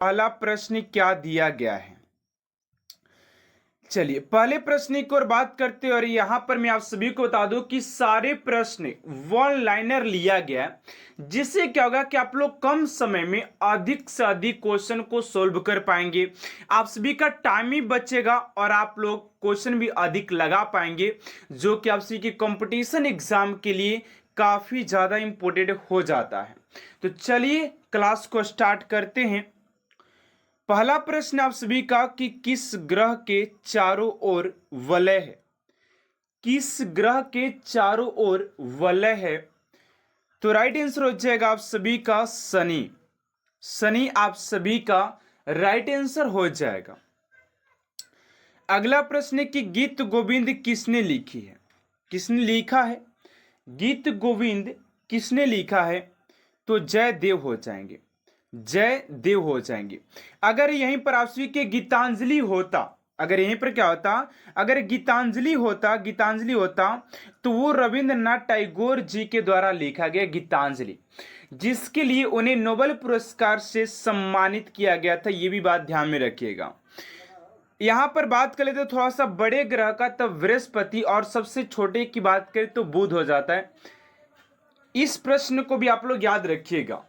पहला प्रश्न क्या दिया गया है। चलिए पहले प्रश्न की ओर बात करते हैं और यहां पर मैं आप सभी को बता दूं कि सारे प्रश्न वन लाइनर लिया गया है, जिससे क्या होगा कि आप लोग कम समय में अधिक से अधिक क्वेश्चन को सोल्व कर पाएंगे। आप सभी का टाइम भी बचेगा और आप लोग क्वेश्चन भी अधिक लगा पाएंगे, जो कि आप सभी के कंपटीशन एग्जाम के लिए काफी ज्यादा इंपॉर्टेंट हो जाता है। तो चलिए क्लास को स्टार्ट करते हैं। पहला प्रश्न आप सभी का कि किस ग्रह के चारों ओर वलय है। किस ग्रह के चारों ओर वलय है। तो राइट आंसर हो जाएगा आप सभी का शनि। शनि आप सभी का राइट आंसर हो जाएगा। अगला प्रश्न है कि गीत गोविंद किसने लिखी है। किसने लिखा है गीत गोविंद, किसने लिखा है। तो जयदेव हो जाएंगे, जयदेव हो जाएंगे। अगर यहीं पर आप सभी के गीतांजलि होता, अगर यहीं पर क्या होता, अगर गीतांजलि होता, गीतांजलि होता तो वो रविंद्रनाथ टैगोर जी के द्वारा लिखा गया गीतांजलि, जिसके लिए उन्हें नोबेल पुरस्कार से सम्मानित किया गया था। ये भी बात ध्यान में रखिएगा। यहां पर बात करें तो थोड़ा सा बड़े ग्रह का तब बृहस्पति और सबसे छोटे की बात करें तो बुध हो जाता है। इस प्रश्न को भी आप लोग याद रखिएगा।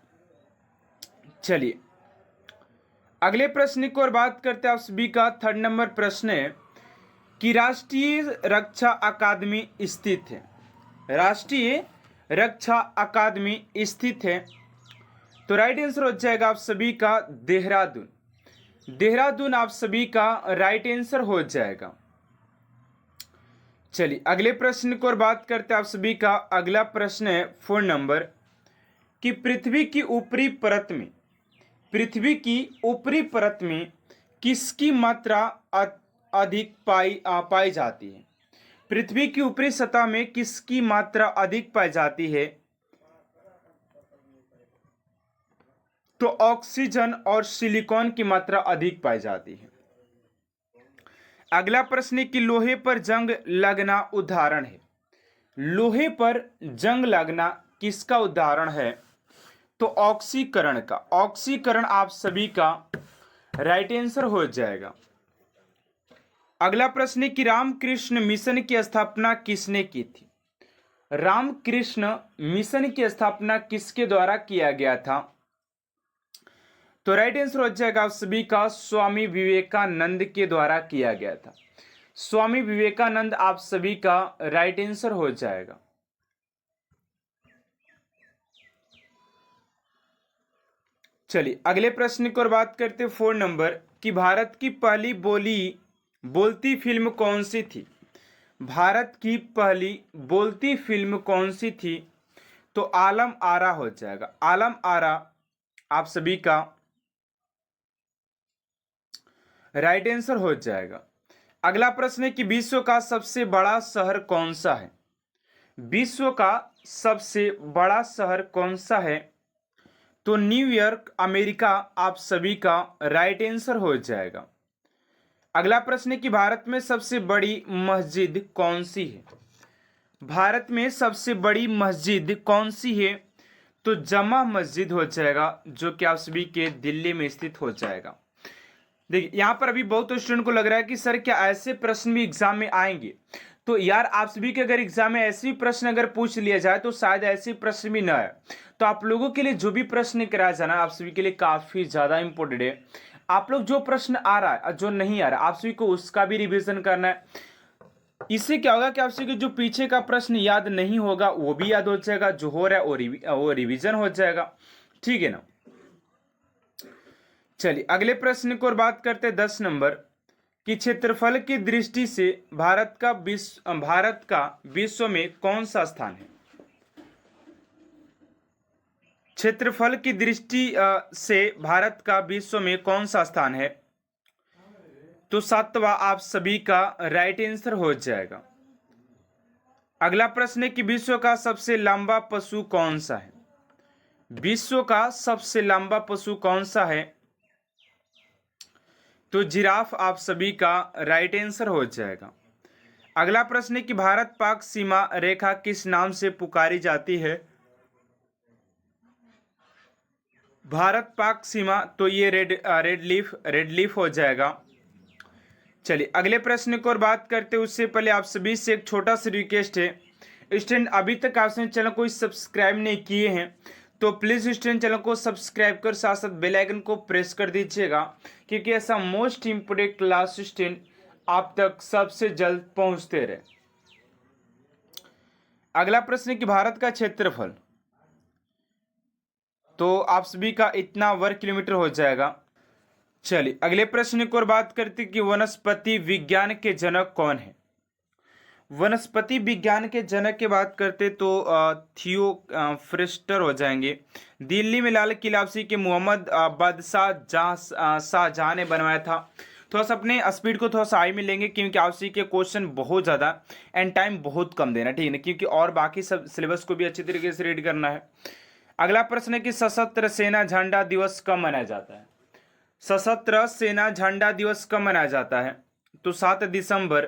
चलिए अगले प्रश्न की ओर बात करते हैं। आप सभी का थर्ड नंबर प्रश्न है कि राष्ट्रीय रक्षा अकादमी स्थित है। राष्ट्रीय रक्षा अकादमी स्थित है। तो राइट आंसर हो जाएगा आप सभी का देहरादून। देहरादून आप सभी का राइट आंसर हो जाएगा। चलिए अगले प्रश्न की ओर बात करते हैं। आप सभी का अगला प्रश्न है 4 नंबर कि पृथ्वी की ऊपरी परत में, पृथ्वी की ऊपरी परत में किसकी मात्रा अधिक पाई जाती है। पृथ्वी की ऊपरी सतह में किसकी मात्रा अधिक पाई जाती है। तो ऑक्सीजन और सिलिकॉन की मात्रा अधिक पाई जाती है। अगला प्रश्न है कि लोहे पर जंग लगना उदाहरण है। लोहे पर जंग लगना किसका उदाहरण है। तो ऑक्सीकरण का। ऑक्सीकरण आप सभी का राइट आंसर हो जाएगा। अगला प्रश्न है कि रामकृष्ण मिशन की स्थापना किसने की थी। रामकृष्ण मिशन की स्थापना किसके द्वारा किया गया था। तो राइट आंसर हो जाएगा आप सभी का स्वामी विवेकानंद के द्वारा किया गया था। स्वामी विवेकानंद आप सभी का राइट आंसर हो जाएगा। चलिए अगले प्रश्न की ओर बात करते 4 नंबर कि भारत की पहली बोलती फिल्म कौन सी थी। भारत की पहली बोलती फिल्म कौन सी थी। तो आलम आरा हो जाएगा। आलम आरा आप सभी का राइट आंसर हो जाएगा। अगला प्रश्न है कि विश्व का सबसे बड़ा शहर कौन सा है। विश्व का सबसे बड़ा शहर कौन सा है। तो न्यूयॉर्क अमेरिका आप सभी का राइट आंसर हो जाएगा। अगला प्रश्न है कि भारत में सबसे बड़ी मस्जिद कौन सी है। भारत में सबसे बड़ी मस्जिद कौन सी है। तो जमा मस्जिद हो जाएगा, जो कि आप सभी के दिल्ली में स्थित हो जाएगा। देखिए यहां पर अभी बहुत स्टूडेंट को लग रहा है कि सर क्या ऐसे प्रश्न भी एग्जाम में आएंगे। तो यार आप सभी के अगर एग्जाम में ऐसे भी प्रश्न अगर पूछ लिया जाए तो शायद ऐसे प्रश्न भी ना आए। तो आप लोगों के लिए जो भी प्रश्न कराया जाना आप सभी के लिए काफी ज्यादा इंपॉर्टेंट है। आप लोग जो प्रश्न आ रहा है और जो नहीं आ रहा आप सभी को उसका भी रिवीजन करना है। इससे क्या होगा कि आप सभी को जो पीछे का प्रश्न याद नहीं होगा वो भी याद हो जाएगा, जो हो रहा है वो रिवीजन हो जाएगा। ठीक है ना। चलिए अगले प्रश्न की ओर बात करते हैं 10 नंबर कि क्षेत्रफल की दृष्टि से भारत का विश्व में कौन सा स्थान है। क्षेत्रफल की दृष्टि से भारत का विश्व में कौन सा स्थान है। तो 7वां आप सभी का राइट आंसर हो जाएगा। अगला प्रश्न है कि विश्व का सबसे लंबा पशु कौन सा है। विश्व का सबसे लंबा पशु कौन सा है। तो जिराफ आप सभी का राइट आंसर हो जाएगा। अगला प्रश्न है कि भारत पाक सीमा रेखा किस नाम से पुकारी जाती है। भारत पाक सीमा, तो ये रेड लीफ हो जाएगा। चलिए अगले प्रश्न को और बात करते हैं उससे पहले आप सभी से एक छोटा सा रिक्वेस्ट है। स्टूडेंट अभी तक आपने चैनल को सब्सक्राइब नहीं किए हैं तो प्लीज स्टूडेंट चैनल को सब्सक्राइब कर साथ साथ बेल आइकन को प्रेस कर दीजिएगा, क्योंकि ऐसा मोस्ट इंपोर्टेंट क्लास स्टूडेंट आप तक सबसे जल्द पहुंचते रहे। अगला प्रश्न कि भारत का क्षेत्रफल, तो आप सभी का इतना वर्ग किलोमीटर हो जाएगा। चलिए अगले प्रश्न की ओर बात करते कि वनस्पति विज्ञान के जनक कौन है। वनस्पति विज्ञान के जनक की बात करते तो थियोफ्रिस्टर हो जाएंगे। दिल्ली में लाल किला के मोहम्मद बादशाह शाहजहां ने बनवाया था। थोड़ा सा अपने स्पीड को थोड़ा सा हाई में लेंगे क्योंकि आपसी के क्वेश्चन बहुत ज़्यादा एंड टाइम बहुत कम देना, ठीक है ना, क्योंकि और बाकी सब सिलेबस को भी अच्छी तरीके से रीड करना है। अगला प्रश्न है कि सशस्त्र सेना झंडा दिवस कब मनाया जाता है। सशस्त्र सेना झंडा दिवस कब मनाया जाता है, तो 7 दिसंबर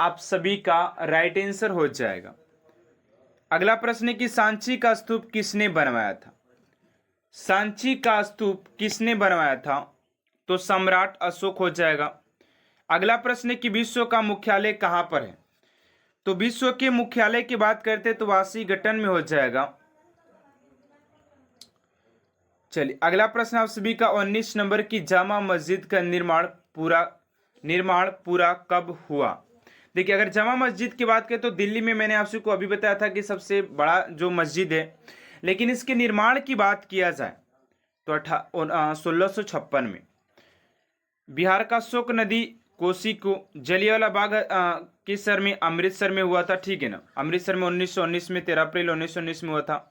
आप सभी का राइट आंसर हो जाएगा। अगला प्रश्न है कि सांची का स्तूप किसने बनवाया था। सांची का स्तूप किसने बनवाया था, तो सम्राट अशोक हो जाएगा। अगला प्रश्न है कि विश्व का मुख्यालय कहां पर है, तो विश्व के मुख्यालय की बात करते तो वाशिंगटन में हो जाएगा। चलिए अगला प्रश्न आप सभी का 19 नंबर की जामा मस्जिद का निर्माण पूरा कब हुआ। देखिए अगर जामा मस्जिद की बात करें तो दिल्ली में मैंने आप सबको अभी बताया था कि सबसे बड़ा जो मस्जिद है, लेकिन इसके निर्माण की बात किया जाए तो 1656 में। बिहार का शोक नदी कोसी को जलियांवाला बाग किस शहर में, अमृतसर में हुआ था, ठीक है ना। अमृतसर में 1919 में 13 अप्रैल 1919 में हुआ था।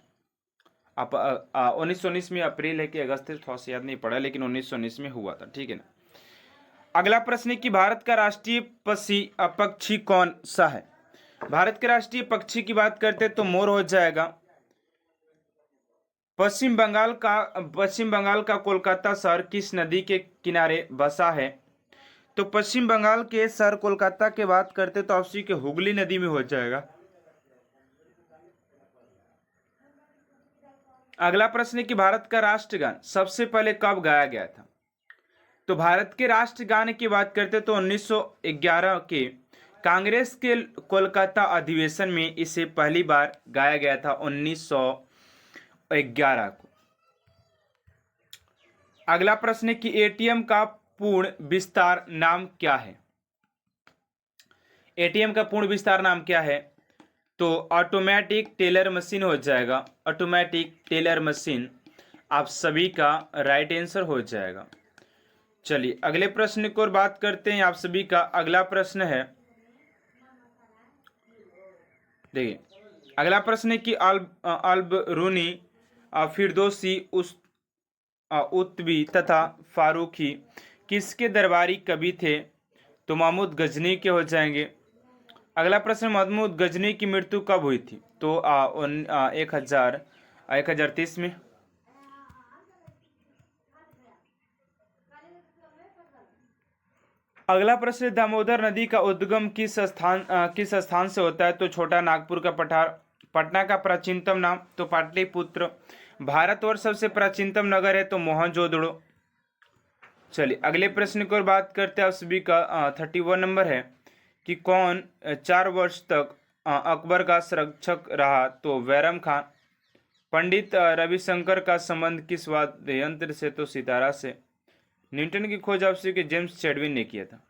आप 1919 में अप्रैल है कि अगस्त है, थोड़ा सा याद नहीं पड़ा, लेकिन 1919 में हुआ था, ठीक है ना। अगला प्रश्न है कि भारत का राष्ट्रीय पक्षी कौन सा है। भारत के राष्ट्रीय पक्षी की बात करते तो मोर हो जाएगा। पश्चिम बंगाल का कोलकाता शहर किस नदी के किनारे बसा है, तो पश्चिम बंगाल के शहर कोलकाता के बात करते तो आपसी के हुगली नदी में हो जाएगा। अगला प्रश्न है कि भारत का राष्ट्रगान सबसे पहले कब गाया गया था, तो भारत के राष्ट्रगान की बात करते तो 1911 के कांग्रेस के कोलकाता अधिवेशन में इसे पहली बार गाया गया था, 1911 को। अगला प्रश्न है कि एटीएम का पूर्ण विस्तार नाम क्या है। एटीएम का पूर्ण विस्तार नाम क्या है, तो ऑटोमेटिक टेलर मशीन हो जाएगा। ऑटोमेटिक टेलर मशीन आप सभी का राइट आंसर हो जाएगा। चलिए अगले प्रश्न को बात करते हैं। आप सभी का अगला प्रश्न है, देखिए अगला प्रश्न है कि अल्बरूनी, फिरदौसी, उत्बी तथा फारूकी किसके दरबारी कवि थे, तो महमूद गजनी के हो जाएंगे। अगला प्रश्न, महमूद गजनी की मृत्यु कब हुई थी, तो 1030 में। अगला प्रश्न, दामोदर नदी का उद्गम किस स्थान से होता है, तो छोटा नागपुर का पठार। पटना का प्राचीनतम नाम, तो पाटलिपुत्र। भारतवर्ष सबसे प्राचीनतम नगर है, तो मोहनजोदड़ो। चलिए अगले प्रश्न की ओर बात करते हैं। आप सभी का 31 नंबर है कि कौन 4 वर्ष तक अकबर का संरक्षक रहा, तो बैरम खान। पंडित रविशंकर का संबंध किस वाद्य यंत्र से, तो सितारा से। न्यूटन की खोज आपसे कि जेम्स चैडविन ने किया था।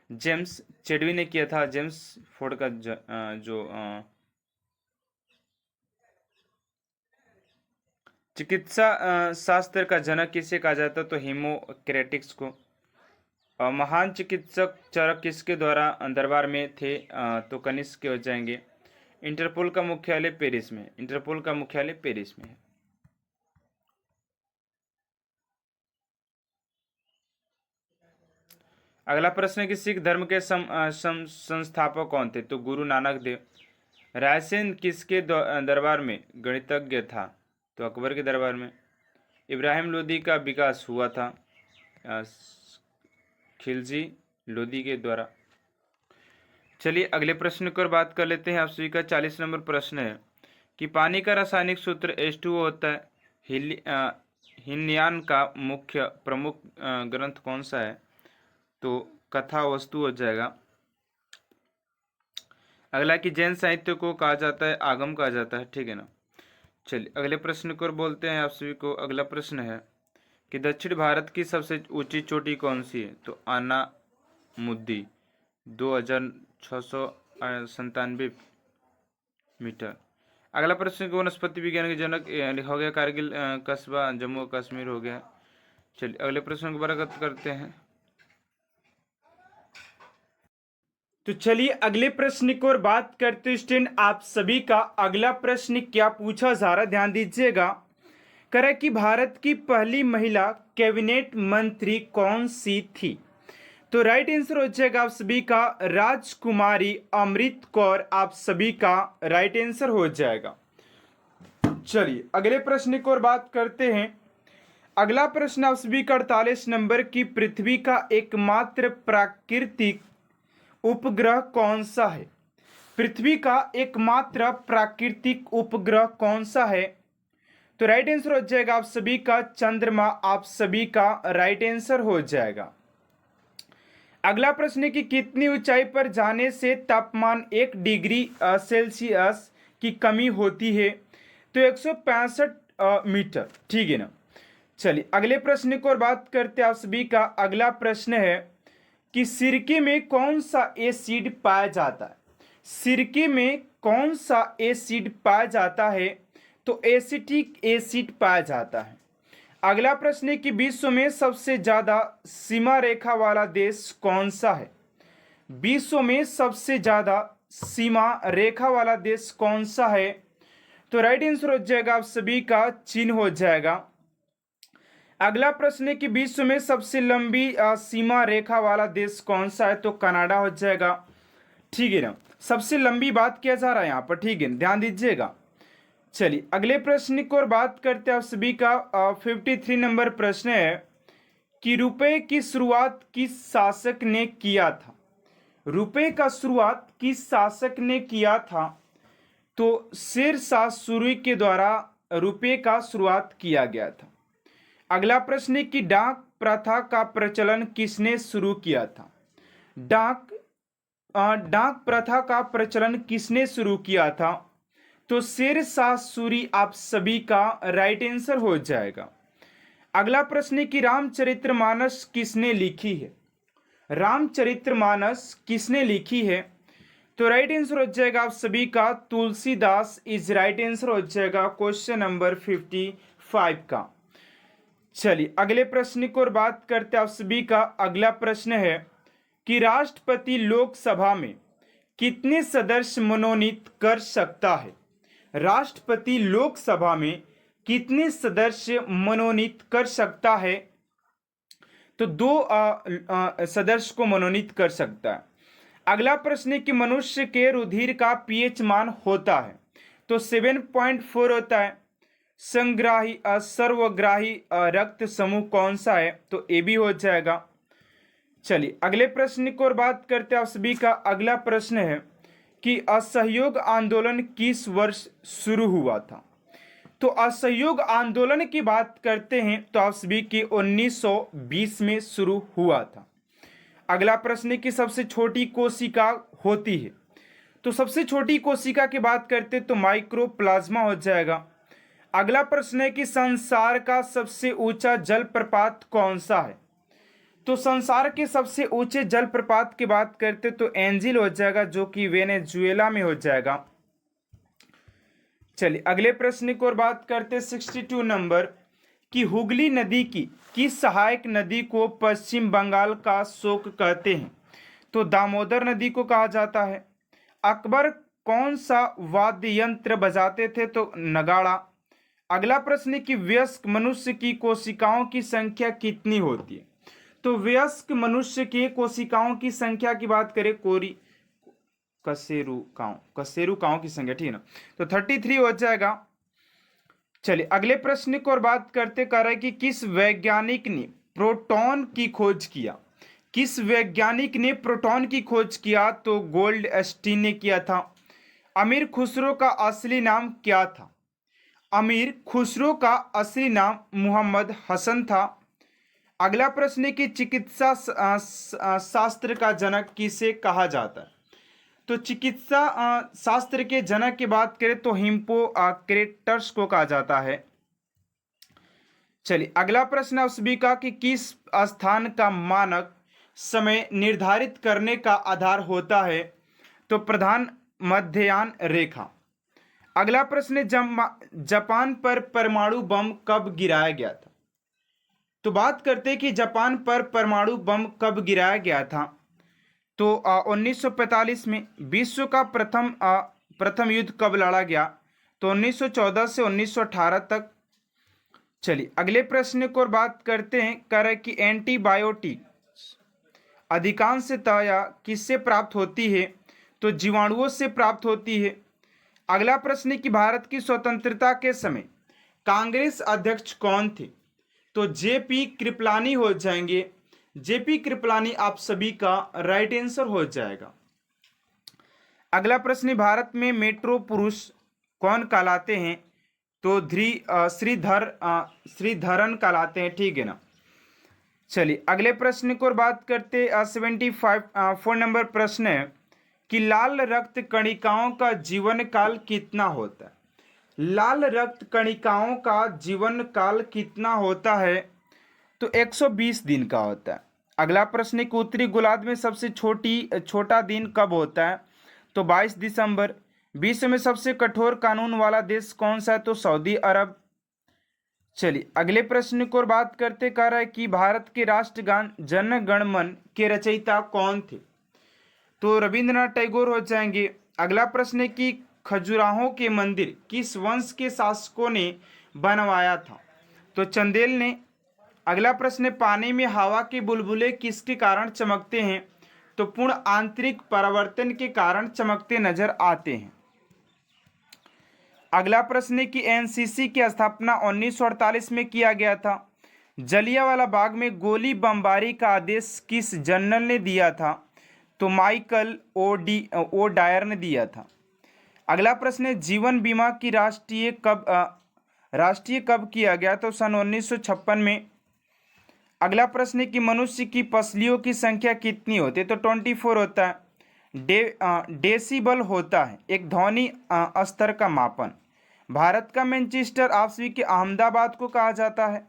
जेम्स चैडविन ने किया था। जेम्स फोर्ड का जो चिकित्सा शास्त्र का जनक किसे कहा जाता, तो हिपोक्रेटिस को। महान चिकित्सक चरक किसके द्वारा दरबार में थे, तो कनिष्क के हो जाएंगे। इंटरपोल का मुख्यालय पेरिस में। इंटरपोल का मुख्यालय पेरिस में है। अगला प्रश्न है कि सिख धर्म के संस्थापक कौन थे, तो गुरु नानक देव। रायसेन किसके दरबार में गणितज्ञ था, तो अकबर के दरबार में। इब्राहिम लोदी का विकास हुआ था खिलजी लोदी के द्वारा। चलिए अगले प्रश्न की ओर बात कर लेते हैं। आप सभी का 40 नंबर प्रश्न है कि पानी का रासायनिक सूत्र H2O होता है। हीनयान का मुख्य प्रमुख ग्रंथ कौन सा है? तो कथा वस्तु हो जाएगा। अगला कि जैन साहित्य को कहा जाता है आगम कहा जाता है, ठीक है ना। चलिए अगले प्रश्न को बोलते हैं आप सभी को। अगला प्रश्न है कि दक्षिण भारत की सबसे ऊंची चोटी कौन सी है? तो आना मुद्दी 2697 मीटर। अगला प्रश्न को वनस्पति विज्ञान के जनक लिखा हो गया कारगिल कस्बा जम्मू कश्मीर हो गया। चलिए अगले प्रश्न को बरागत करते हैं। तो चलिए अगले प्रश्न की ओर बात करते स्टूडेंट आप सभी का। अगला प्रश्न क्या पूछा जा रहा, ध्यान दीजिएगा। करें कि भारत की पहली महिला कैबिनेट मंत्री कौन सी थी? तो राइट आंसर हो जाएगा आप सभी का राजकुमारी अमृत कौर, आप सभी का राइट आंसर हो जाएगा। चलिए अगले प्रश्न की ओर बात करते हैं। अगला प्रश्न आप सभी का 48 नंबर की पृथ्वी का एकमात्र प्राकृतिक उपग्रह कौन सा है? पृथ्वी का एकमात्र प्राकृतिक उपग्रह कौन सा है? तो राइट आंसर हो जाएगा आप सभी का चंद्रमा, आप सभी का राइट आंसर हो जाएगा। अगला प्रश्न है कि कितनी ऊंचाई पर जाने से तापमान 1 डिग्री सेल्सियस की कमी होती है? तो 165 मीटर, ठीक है ना। चलिए अगले प्रश्न की ओर बात करते हैं आप सभी का। अगला प्रश्न है कि सिरके में कौन सा एसिड पाया जाता है? सिरके में कौन सा एसिड पाया जाता है? तो एसिटिक एसिड पाया जाता है। अगला प्रश्न है कि विश्व में सबसे ज्यादा सीमा रेखा वाला देश कौन सा है? विश्व में सबसे ज्यादा सीमा रेखा वाला देश कौन सा है? तो राइट आंसर हो जाएगा आप सभी का चीन हो जाएगा। अगला प्रश्न है कि विश्व में सबसे लंबी सीमा रेखा वाला देश कौन सा है? तो कनाडा हो जाएगा, ठीक है ना। सबसे लंबी बात किया जा रहा है यहाँ पर, ठीक है, ध्यान दीजिएगा। चलिए अगले प्रश्न की ओर बात करते हैं आप सभी का। 53 नंबर प्रश्न है कि रुपए की शुरुआत किस शासक ने किया था? रुपए का शुरुआत किस शासक ने किया था? तो शेरशाह सूरी के द्वारा रुपए का शुरुआत किया गया था। अगला प्रश्न है कि डाक प्रथा का प्रचलन किसने शुरू किया था? डाक प्रथा का प्रचलन किसने शुरू किया था? तो शेरशाह सूरी, आप सभी का राइट आंसर हो जाएगा। अगला प्रश्न है कि रामचरितमानस किसने लिखी है? रामचरितमानस किसने लिखी है? तो राइट आंसर हो जाएगा आप सभी का तुलसीदास इज राइट आंसर हो जाएगा क्वेश्चन नंबर 55 का। चलिए अगले प्रश्न की ओर बात करते हैं आप सभी का। अगला प्रश्न है कि राष्ट्रपति लोकसभा में कितने सदस्य मनोनीत कर सकता है? राष्ट्रपति लोकसभा में कितने सदस्य मनोनीत कर सकता है? तो 2 सदस्य को मनोनीत कर सकता है। अगला प्रश्न है कि मनुष्य के रुधिर का पीएच मान होता है? तो 7.4 होता है। संग्राही सर्वग्राही रक्त समूह कौन सा है? तो ए बी हो जाएगा। चलिए अगले प्रश्न की ओर बात करते हैं आप सभी का। अगला प्रश्न है कि असहयोग आंदोलन किस वर्ष शुरू हुआ था? तो असहयोग आंदोलन की बात करते हैं तो आप सभी की 1920 में शुरू हुआ था। अगला प्रश्न है कि सबसे छोटी कोशिका होती है? तो सबसे छोटी कोशिका की बात करते तो माइक्रोप्लाज्मा हो जाएगा। अगला प्रश्न है कि संसार का सबसे ऊंचा जलप्रपात कौन सा है? तो संसार के सबसे ऊंचे जलप्रपात की बात करते तो एंजिल हो जाएगा, जो कि वेनेजुएला में हो जाएगा। चलिए अगले प्रश्न की ओर बात करते 62 नंबर कि हुगली नदी की किस सहायक नदी को पश्चिम बंगाल का शोक कहते हैं? तो दामोदर नदी को कहा जाता है। अकबर कौन सा वाद्य यंत्र बजाते थे? तो नगाड़ा। अगला प्रश्न है कि वयस्क मनुष्य की कोशिकाओं की संख्या कितनी होती है? तो वयस्क मनुष्य के कोशिकाओं की संख्या की बात करें कशेरुकाओं की संख्या, ठीक है ना, तो 33 हो जाएगा। चलिए अगले प्रश्न की ओर बात करते कर रहे कि किस वैज्ञानिक ने प्रोटॉन की खोज किया? किस वैज्ञानिक ने प्रोटॉन की खोज किया? तो गोल्ड स्टीन ने किया था। अमीर खुसरो का असली नाम क्या था? अमीर खुसरो का असली नाम मोहम्मद हसन था। अगला प्रश्न है कि चिकित्सा शास्त्र का जनक किसे कहा जाता है? तो चिकित्सा शास्त्र के जनक की बात करें तो हिप्पोक्रेटस को कहा जाता है। चलिए अगला प्रश्न आप सभी का कि किस स्थान का मानक समय निर्धारित करने का आधार होता है? तो प्रधान मध्याह्न रेखा। अगला प्रश्न है जापान पर परमाणु बम कब गिराया गया था? तो बात करते हैं कि जापान पर परमाणु बम कब गिराया गया था। तो 1945 में। विश्व का प्रथम युद्ध कब लड़ा गया? तो 1914 से 1918 तक। चलिए अगले प्रश्न को और बात करते हैं कर कि एंटीबायोटिक अधिकांशतया किससे प्राप्त होती है? तो जीवाणुओं से प्राप्त होती है। अगला प्रश्न है कि भारत की स्वतंत्रता के समय कांग्रेस अध्यक्ष कौन थे? तो जेपी कृपलानी हो जाएंगे। जेपी कृपलानी आप सभी का राइट आंसर हो जाएगा। अगला प्रश्न, भारत में मेट्रो पुरुष कौन कहलाते हैं? तो श्रीधरन कहलाते हैं, ठीक है ना। चलिए अगले प्रश्न को बात करते 4 नंबर प्रश्न है कि लाल रक्त कणिकाओं का जीवन काल कितना होता है? लाल रक्त कणिकाओं का जीवन काल कितना होता है? तो 120 दिन का होता है। अगला प्रश्न कि उत्तरी गोलार्ध में सबसे छोटा दिन कब होता है? तो 22 दिसंबर। विश्व में सबसे कठोर कानून वाला देश कौन सा है? तो सऊदी अरब। चलिए अगले प्रश्न को बात करते कह रहा है कि भारत के राष्ट्रगान जन गण मन के रचयिता कौन थे? तो रविंद्रनाथ टैगोर हो जाएंगे। अगला प्रश्न है कि खजुराहो के मंदिर किस वंश के शासकों ने बनवाया था? तो चंदेल ने। अगला प्रश्न है पानी में हवा के बुलबुले किसके कारण चमकते हैं? तो पूर्ण आंतरिक परावर्तन के कारण चमकते नजर आते हैं। अगला प्रश्न है कि एनसीसी की स्थापना 1948 में किया गया था। जलियांवाला बाग में गोली बमबारी का आदेश किस जनरल ने दिया था? तो माइकल ओ डायर ने दिया था। अगला प्रश्न है जीवन बीमा की राष्ट्रीय कब किया गया? तो सन 1956 में। अगला प्रश्न है कि मनुष्य की पसलियों की संख्या कितनी होती है? तो 24 होता है। डेसिबल होता है एक ध्वनि स्तर का मापन। भारत का मैनचेस्टर आप सभी के अहमदाबाद को कहा जाता है।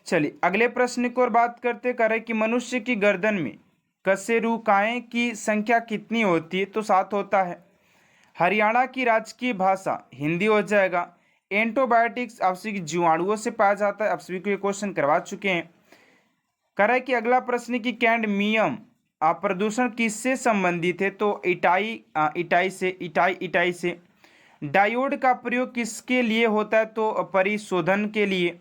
चलिए अगले प्रश्न को और बात करते करें कि मनुष्य की गर्दन में कशेरुकाएं की संख्या कितनी होती है? तो 7 होता है। हरियाणा की राजकीय भाषा हिंदी हो जाएगा। एंटीबायोटिक्स आप सभी जीवाणुओं से पाया जाता है। आप सभी को ये क्वेश्चन करवा चुके हैं। कह रहा है कि अगला प्रश्न की कैडमियम प्रदूषण किससे संबंधित है? तो इटाई से। डायोड का प्रयोग किसके लिए होता है? तो परिशोधन के लिए।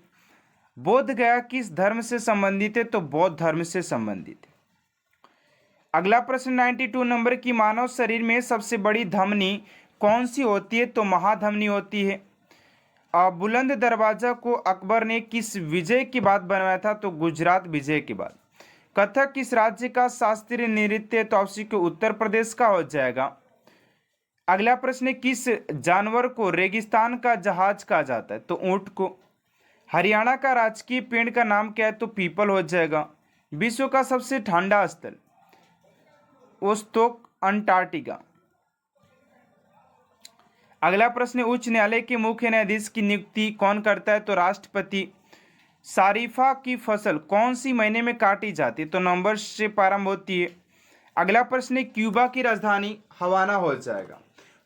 बोध गया किस धर्म से संबंधित है? तो बौद्ध धर्म से संबंधित है। अगला प्रश्न 92 नंबर की मानव शरीर में सबसे बड़ी धमनी कौन सी होती है? तो महाधमनी होती है। बुलंद दरवाजा को अकबर ने किस विजय के बाद बनवाया था? तो गुजरात विजय के बाद। कथक किस राज्य का शास्त्रीय नृत्य? तो आपसी को उत्तर प्रदेश का हो जाएगा। अगला प्रश्न किस जानवर को रेगिस्तान का जहाज कहा जाता है? तो ऊंट को। हरियाणा का राजकीय पेड़ का नाम क्या है? तो पीपल हो जाएगा। विश्व का सबसे ठंडा स्थल ओस्तोक अंटार्कटिका। अगला प्रश्न उच्च न्यायालय के मुख्य न्यायाधीश की नियुक्ति कौन करता है? तो राष्ट्रपति। सारिफा की फसल कौन सी महीने में काटी जाती है? तो नवंबर से प्रारंभ होती है। अगला प्रश्न क्यूबा की राजधानी हवाना हो जाएगा।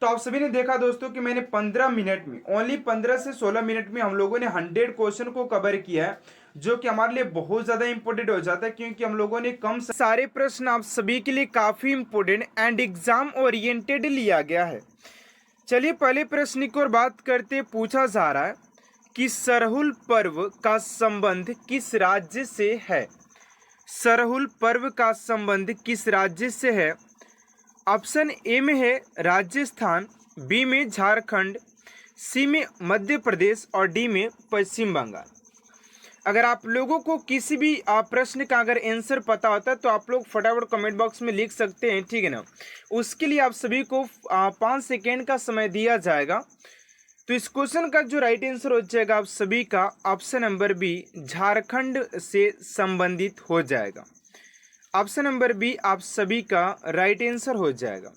तो आप सभी ने देखा दोस्तों कि मैंने 15 मिनट में ओनली 15 से 16 मिनट में हम लोगों ने 100 क्वेश्चन को कवर किया है, जो कि हमारे लिए बहुत ज़्यादा इंपॉर्टेंट हो जाता है, क्योंकि हम लोगों ने कम सारे प्रश्न आप सभी के लिए काफ़ी इंपॉर्टेंट एंड एग्जाम ओरिएंटेड लिया गया है। चलिए पहले प्रश्न की ओर बात करते पूछा जा रहा है कि सरहुल पर्व का संबंध किस राज्य से है? सरहुल पर्व का संबंध किस राज्य से है? ऑप्शन ए में है राजस्थान, बी में झारखंड, सी में मध्य प्रदेश और डी में पश्चिम बंगाल। अगर आप लोगों को किसी भी प्रश्न का अगर आंसर पता होता है तो आप लोग फटाफट कमेंट बॉक्स में लिख सकते हैं, ठीक है ना। उसके लिए आप सभी को 5 सेकेंड का समय दिया जाएगा। तो इस क्वेश्चन का जो राइट आंसर हो जाएगा आप सभी का ऑप्शन नंबर बी, झारखंड से संबंधित हो जाएगा। ऑप्शन नंबर बी आप सभी का राइट आंसर हो जाएगा।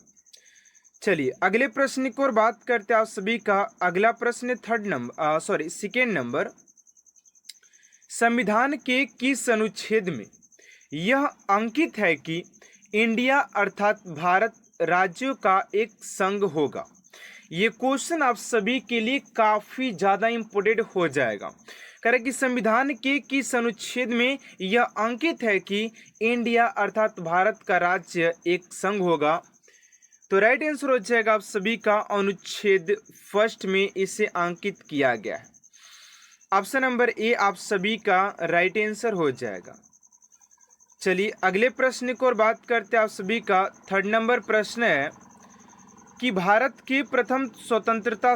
चलिए अगले प्रश्न की ओर बात करते हैं आप सभी का। अगला प्रश्न सेकेंड नंबर, संविधान के किस अनुच्छेद में यह अंकित है कि इंडिया अर्थात भारत राज्यों का एक संघ होगा? ये क्वेश्चन आप सभी के लिए काफी ज्यादा इंपोर्टेंट हो जाएगा, कारण कि संविधान के किस अनुच्छेद में यह अंकित है कि इंडिया अर्थात भारत का राज्य एक संघ होगा? तो राइट आंसर हो जाएगा आप सभी का अनुच्छेद 1 में इसे अंकित किया गया है। ऑप्शन नंबर ए आप सभी का राइट आंसर हो जाएगा। चलिए अगले प्रश्न की ओर बात करते हैं आप सभी का। 3rd नंबर प्रश्न है कि भारत के प्रथम स्वतंत्रता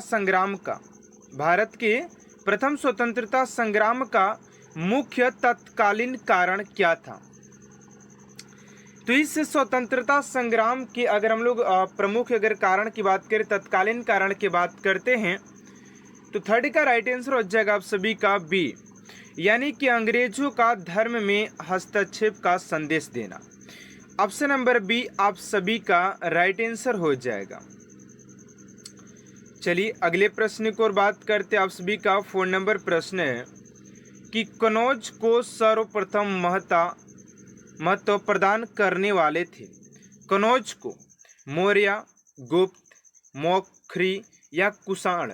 संग्राम का मुख्य तत्कालीन कारण क्या था? तो इस स्वतंत्रता संग्राम के अगर हम लोग प्रमुख कारण की बात करें, तत्कालीन कारण की बात करते हैं, तो 3rd का राइट आंसर हो जाएगा आप सभी का बी, यानी कि अंग्रेजों का धर्म में हस्तक्षेप का संदेश देना। ऑप्शन नंबर बी आप सभी का राइट आंसर हो जाएगा। चलिए अगले प्रश्न की ओर बात करते हैं आप सभी का। 4 नंबर प्रश्न है कि कनौज को सर्वप्रथम महत्व प्रदान करने वाले थे। कनौज को मौर्य, गुप्त, मौखरी या कुषाण?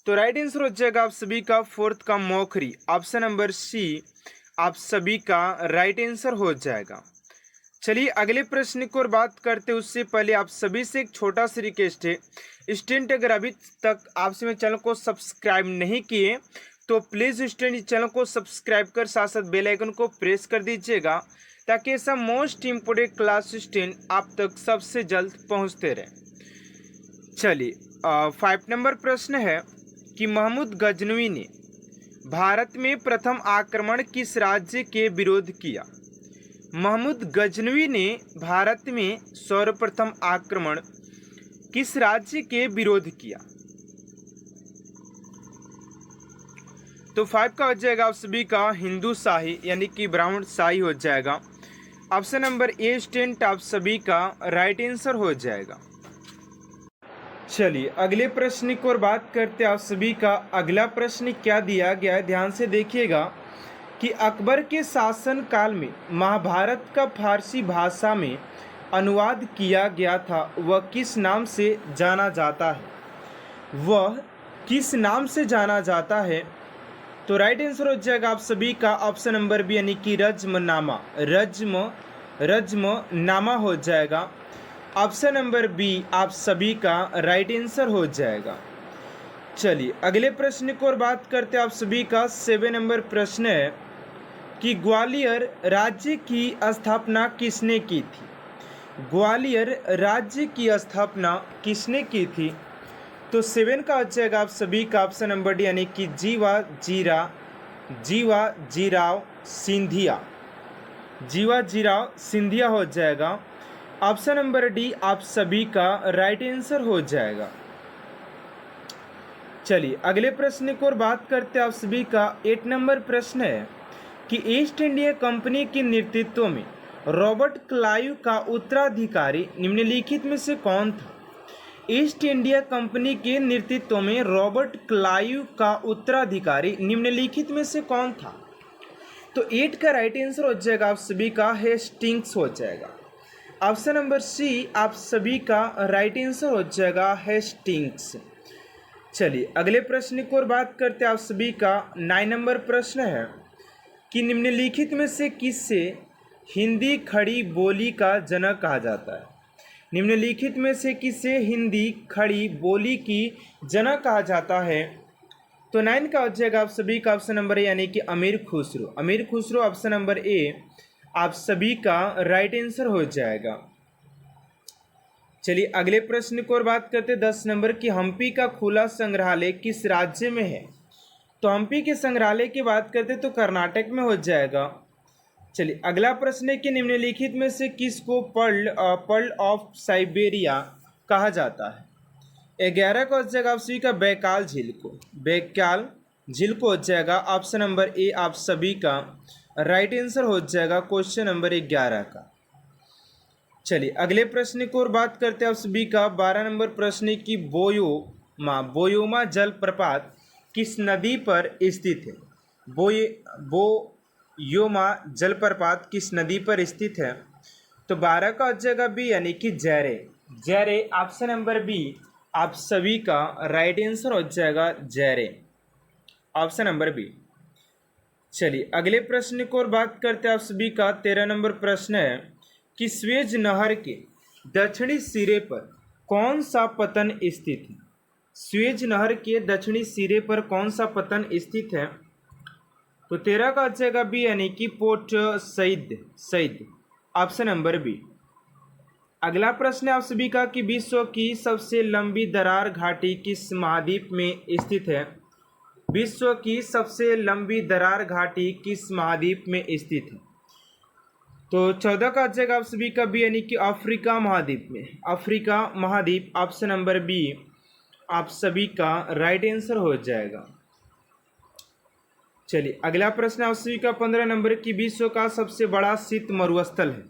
तो राइट आंसर हो जाएगा आप सभी का 4th का मौखरी। ऑप्शन नंबर सी आप सभी का राइट आंसर हो जाएगा। चलिए अगले प्रश्न की ओर बात करते उससे पहले आप सभी से एक छोटा सा रिक्वेस्ट है, स्टूडेंट अगर अभी तक आपसे मेरे चैनल को सब्सक्राइब नहीं किए तो प्लीज़ स्टूडेंट चैनल को सब्सक्राइब कर साथ साथ बेल आइकन को प्रेस कर दीजिएगा, ताकि ऐसा मोस्ट इम्पोर्टेंट क्लास स्टूडेंट आप तक सबसे जल्द पहुंचते रहे। चलिए 5 नंबर प्रश्न है कि महमूद गजनवी ने भारत में प्रथम आक्रमण किस राज्य के विरोध किया? महमूद गजनवी ने भारत में सर्वप्रथम आक्रमण किस राज्य के विरोध किया? तो 5 का हो जाएगा आप सभी का हिंदू शाही यानी कि ब्राह्मण शाही हो जाएगा। ऑप्शन नंबर ए स्टूडेंट आप सभी का राइट आंसर हो जाएगा। चलिए अगले प्रश्न की ओर बात करते हैं आप सभी का। अगला प्रश्न क्या दिया गया है, ध्यान से देखिएगा कि अकबर के शासन काल में महाभारत का फारसी भाषा में अनुवाद किया गया था, वह किस नाम से जाना जाता है? वह किस नाम से जाना जाता है? तो राइट आंसर हो जाएगा आप सभी का ऑप्शन नंबर बी यानी कि रज्मनामा हो जाएगा। ऑप्शन नंबर बी आप सभी का राइट आंसर हो जाएगा। चलिए अगले प्रश्न की ओर बात करते हैं आप सभी का। 7 नंबर प्रश्न है कि ग्वालियर राज्य की स्थापना किसने की थी? ग्वालियर राज्य की स्थापना किसने की थी? तो 7 का हो जाएगा आप सभी का ऑप्शन नंबर डी यानी कि जीवाजीराव सिंधिया हो जाएगा। ऑप्शन नंबर डी आप सभी का राइट आंसर हो जाएगा। चलिए अगले प्रश्न की ओर बात करते हैं आप सभी का। 8 नंबर प्रश्न है कि ईस्ट इंडिया कंपनी के नेतृत्व में रॉबर्ट क्लाइव का उत्तराधिकारी निम्नलिखित में से कौन था? ईस्ट इंडिया कंपनी के नेतृत्व में रॉबर्ट क्लाइव का उत्तराधिकारी निम्नलिखित में से कौन था? तो 8 का राइट आंसर हो जाएगा आप सभी का हेस्टिंग्स हो जाएगा। ऑप्शन नंबर सी आप सभी का राइट आंसर हो जाएगा हेस्टिंग्स। चलिए अगले प्रश्न की ओर बात करते हैं आप सभी का। 9 नंबर प्रश्न है कि निम्नलिखित में से किससे हिंदी खड़ी बोली का जनक कहा जाता है? निम्नलिखित में से किसे हिंदी खड़ी बोली की जनक कहा जाता है? तो 9 का हो जाएगा आप सभी का ऑप्शन नंबर ए यानी कि अमीर खुसरो ऑप्शन नंबर ए आप सभी का राइट आंसर हो जाएगा। चलिए अगले प्रश्न की ओर बात करते 10 नंबर की हम्पी का खुला संग्रहालय किस राज्य में है? तो हम्पी के संग्रहालय की बात करते तो कर्नाटक में हो जाएगा। चलिए अगला प्रश्न है कि निम्नलिखित में से किसको पर्ल ऑफ साइबेरिया कहा जाता है? 11 का हो जाएगा आप सभी का बैकाल झील को, बैकाल झील को हो जाएगा ऑप्शन नंबर ए आप सभी का राइट आंसर हो जाएगा क्वेश्चन नंबर 11 का। चलिए अगले प्रश्न की ओर बात करते हैं आप सभी का 12 नंबर प्रश्न की बोयोमा जलप्रपात किस नदी पर स्थित है? बोयोमा जलप्रपात किस नदी पर स्थित है? तो 12 का हो जाएगा बी यानी कि जैरे, जैरे ऑप्शन नंबर बी आप सभी का राइट आंसर हो जाएगा जैरे, ऑप्शन नंबर बी। चलिए अगले प्रश्न की ओर बात करते हैं आप सभी का 13 नंबर प्रश्न है कि स्वेज नहर के दक्षिणी सिरे पर कौन सा पतन स्थित है? स्वेज नहर के दक्षिणी सिरे पर कौन सा पतन स्थित है? तो 13 का हो जाएगा बी यानी कि Port Said, option number B. अगला प्रश्न है आप सभी का कि विश्व की सबसे लंबी दरार घाटी किस महाद्वीप में स्थित है? विश्व की सबसे लंबी दरार घाटी किस महाद्वीप में स्थित है? तो 14 का आ जाएगा आप सभी का बी यानी कि अफ्रीका महाद्वीप में, अफ्रीका महाद्वीप ऑप्शन नंबर बी आप सभी का राइट आंसर हो जाएगा। चलिए अगला प्रश्न आप सभी का 15 नंबर की विश्व का सबसे बड़ा शीत मरुस्थल है।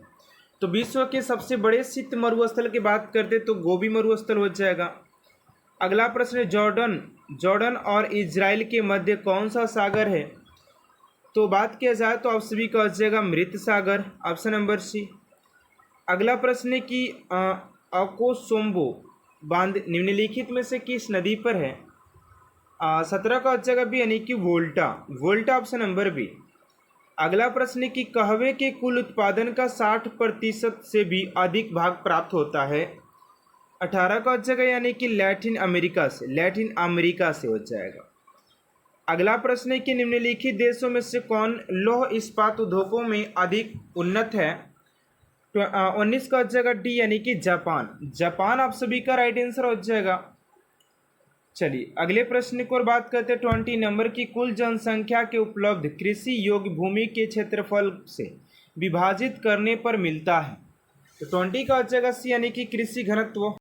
तो विश्व के सबसे बड़े शीत मरुस्थल की बात करते तो गोबी मरुस्थल हो जाएगा। अगला प्रश्न है जॉर्डन और इजराइल के मध्य कौन सा सागर है? तो बात किया जाए तो आप सभी का हो जाएगा मृत सागर, ऑप्शन नंबर सी। अगला प्रश्न है कि अकोसोम्बो बांध निम्नलिखित में से किस नदी पर है? 17 का हो जाएगा बी यानी कि वोल्टा ऑप्शन नंबर बी। अगला प्रश्न है कि कहवे के कुल उत्पादन का 60% से भी अधिक भाग प्राप्त होता है। 18 का हो जाएगा यानी कि लैटिन अमेरिका से हो जाएगा। अगला प्रश्न है कि निम्नलिखित देशों में से कौन लौह इस्पात उद्योगों में अधिक उन्नत है? तो 19 का हो जाएगा डी यानी कि जापान आप सभी का राइट आंसर हो जाएगा। चलिए अगले प्रश्न की ओर बात करते हैं 20 नंबर की कुल जनसंख्या के उपलब्ध कृषि योग्य भूमि के क्षेत्रफल से विभाजित करने पर मिलता है। तो 20 का हो जाएगा सी यानी कि कृषि घनत्व।